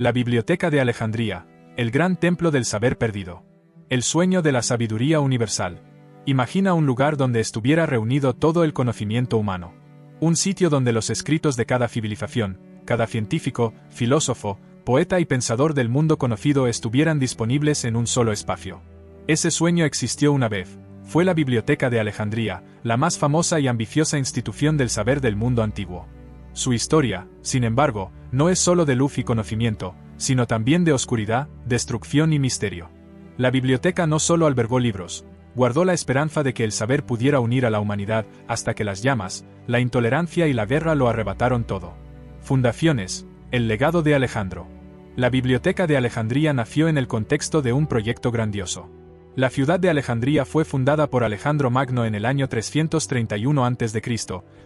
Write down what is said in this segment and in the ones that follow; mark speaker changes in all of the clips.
Speaker 1: La Biblioteca de Alejandría, el gran templo del saber perdido. El sueño de la sabiduría universal. Imagina un lugar donde estuviera reunido todo el conocimiento humano. Un sitio donde los escritos de cada civilización, cada científico, filósofo, poeta y pensador del mundo conocido estuvieran disponibles en un solo espacio. Ese sueño existió una vez. Fue la Biblioteca de Alejandría, la más famosa y ambiciosa institución del saber del mundo antiguo. Su historia, sin embargo, no es solo de luz y conocimiento, sino también de oscuridad, destrucción y misterio. La biblioteca no solo albergó libros, guardó la esperanza de que el saber pudiera unir a la humanidad hasta que las llamas, la intolerancia y la guerra lo arrebataron todo. Fundaciones, el legado de Alejandro. La Biblioteca de Alejandría nació en el contexto de un proyecto grandioso. La ciudad de Alejandría fue fundada por Alejandro Magno en el año 331 a.C.,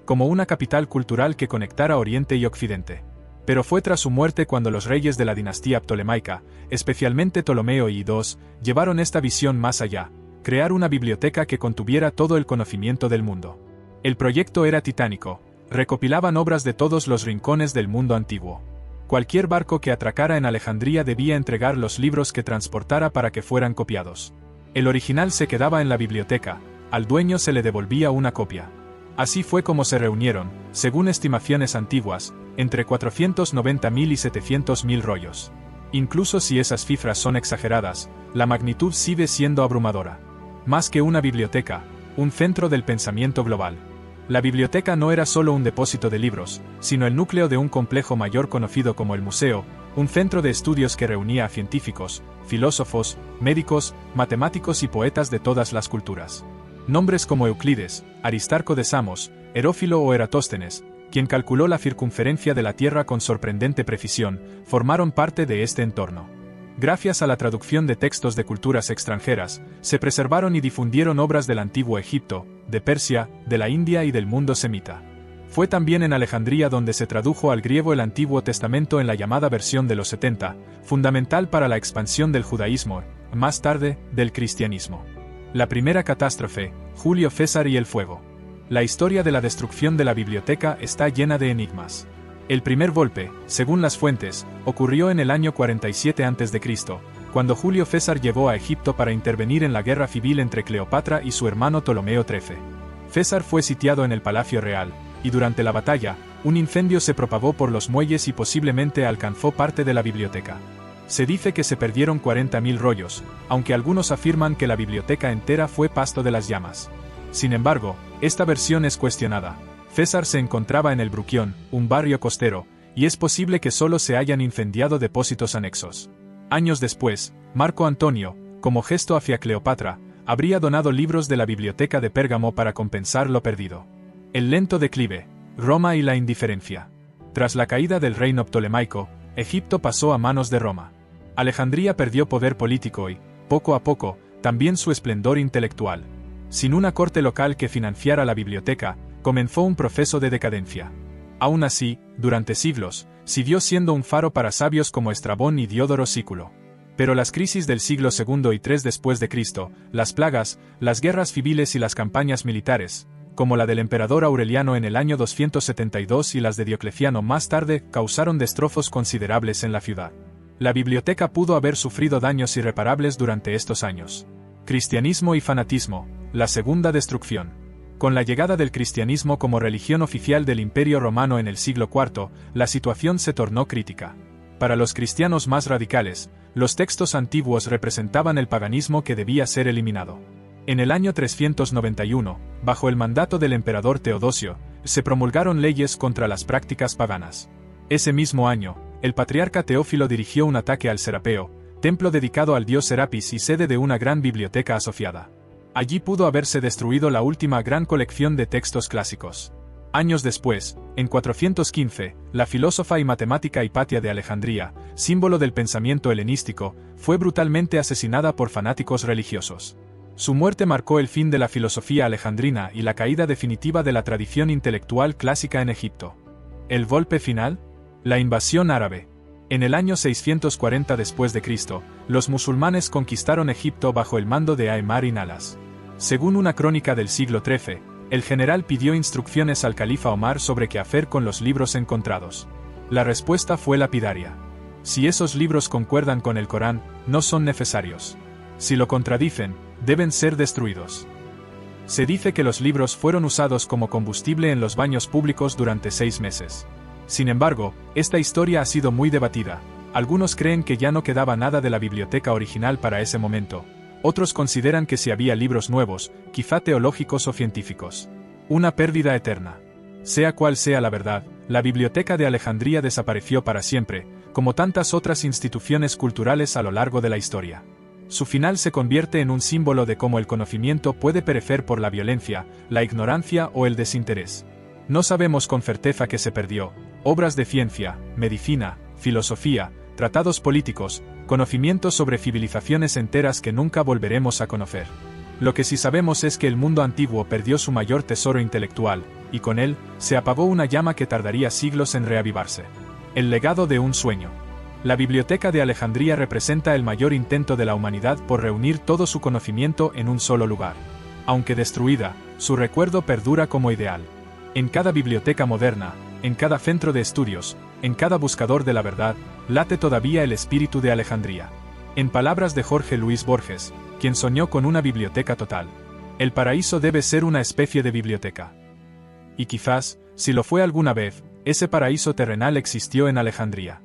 Speaker 1: como una capital cultural que conectara Oriente y Occidente. Pero fue tras su muerte cuando los reyes de la dinastía ptolemaica, especialmente Ptolomeo y II, llevaron esta visión más allá: crear una biblioteca que contuviera todo el conocimiento del mundo. El proyecto era titánico, recopilaban obras de todos los rincones del mundo antiguo. Cualquier barco que atracara en Alejandría debía entregar los libros que transportara para que fueran copiados. El original se quedaba en la biblioteca, al dueño se le devolvía una copia. Así fue como se reunieron, según estimaciones antiguas, entre 490.000 y 700.000 rollos. Incluso si esas cifras son exageradas, la magnitud sigue siendo abrumadora. Más que una biblioteca, un centro del pensamiento global. La biblioteca no era solo un depósito de libros, sino el núcleo de un complejo mayor conocido como el museo, un centro de estudios que reunía a científicos, filósofos, médicos, matemáticos y poetas de todas las culturas. Nombres como Euclides, Aristarco de Samos, Herófilo o Eratóstenes, quien calculó la circunferencia de la Tierra con sorprendente precisión, formaron parte de este entorno. Gracias a la traducción de textos de culturas extranjeras, se preservaron y difundieron obras del antiguo Egipto, de Persia, de la India y del mundo semita. Fue también en Alejandría donde se tradujo al griego el Antiguo Testamento en la llamada versión de los 70, fundamental para la expansión del judaísmo, más tarde, del cristianismo. La primera catástrofe, Julio César y el fuego. La historia de la destrucción de la biblioteca está llena de enigmas. El primer golpe, según las fuentes, ocurrió en el año 47 a.C., cuando Julio César llegó a Egipto para intervenir en la guerra civil entre Cleopatra y su hermano Ptolomeo XIII. César fue sitiado en el Palacio Real, y durante la batalla, un incendio se propagó por los muelles y posiblemente alcanzó parte de la biblioteca. Se dice que se perdieron 40.000 rollos, aunque algunos afirman que la biblioteca entera fue pasto de las llamas. Sin embargo, esta versión es cuestionada. César se encontraba en el Bruquión, un barrio costero, y es posible que solo se hayan incendiado depósitos anexos. Años después, Marco Antonio, como gesto hacia Cleopatra, habría donado libros de la biblioteca de Pérgamo para compensar lo perdido. El lento declive, Roma y la indiferencia. Tras la caída del reino ptolemaico, Egipto pasó a manos de Roma. Alejandría perdió poder político y, poco a poco, también su esplendor intelectual. Sin una corte local que financiara la biblioteca, comenzó un proceso de decadencia. Aún así, durante siglos, siguió siendo un faro para sabios como Estrabón y Diodoro Sículo. Pero las crisis del siglo II y III después de Cristo, las plagas, las guerras civiles y las campañas militares, como la del emperador Aureliano en el año 272 y las de Diocleciano más tarde, causaron destrozos considerables en la ciudad. La biblioteca pudo haber sufrido daños irreparables durante estos años. Cristianismo y fanatismo, la segunda destrucción. Con la llegada del cristianismo como religión oficial del Imperio Romano en el siglo IV, la situación se tornó crítica. Para los cristianos más radicales, los textos antiguos representaban el paganismo que debía ser eliminado. En el año 391, bajo el mandato del emperador Teodosio, se promulgaron leyes contra las prácticas paganas. Ese mismo año, el patriarca Teófilo dirigió un ataque al Serapeo, templo dedicado al dios Serapis y sede de una gran biblioteca asociada. Allí pudo haberse destruido la última gran colección de textos clásicos. Años después, en 415, la filósofa y matemática Hipatia de Alejandría, símbolo del pensamiento helenístico, fue brutalmente asesinada por fanáticos religiosos. Su muerte marcó el fin de la filosofía alejandrina y la caída definitiva de la tradición intelectual clásica en Egipto. ¿El golpe final? La invasión árabe. En el año 640 después de Cristo, los musulmanes conquistaron Egipto bajo el mando de Aemar ibn Alas. Según una crónica del siglo XIII, el general pidió instrucciones al califa Omar sobre qué hacer con los libros encontrados. La respuesta fue lapidaria: Si esos libros concuerdan con el Corán, no son necesarios. Si lo contradicen, deben ser destruidos. Se dice que los libros fueron usados como combustible en los baños públicos durante 6 meses. Sin embargo, esta historia ha sido muy debatida. Algunos creen que ya no quedaba nada de la biblioteca original para ese momento. Otros consideran que si había libros nuevos, quizá teológicos o científicos. Una pérdida eterna. Sea cual sea la verdad, la Biblioteca de Alejandría desapareció para siempre, como tantas otras instituciones culturales a lo largo de la historia. Su final se convierte en un símbolo de cómo el conocimiento puede perecer por la violencia, la ignorancia o el desinterés. No sabemos con certeza qué se perdió: obras de ciencia, medicina, filosofía, tratados políticos, conocimientos sobre civilizaciones enteras que nunca volveremos a conocer. Lo que sí sabemos es que el mundo antiguo perdió su mayor tesoro intelectual, y con él, se apagó una llama que tardaría siglos en reavivarse. El legado de un sueño. La Biblioteca de Alejandría representa el mayor intento de la humanidad por reunir todo su conocimiento en un solo lugar. Aunque destruida, su recuerdo perdura como ideal. En cada biblioteca moderna, en cada centro de estudios, en cada buscador de la verdad, late todavía el espíritu de Alejandría. En palabras de Jorge Luis Borges, quien soñó con una biblioteca total: el paraíso debe ser una especie de biblioteca. Y quizás, si lo fue alguna vez, ese paraíso terrenal existió en Alejandría.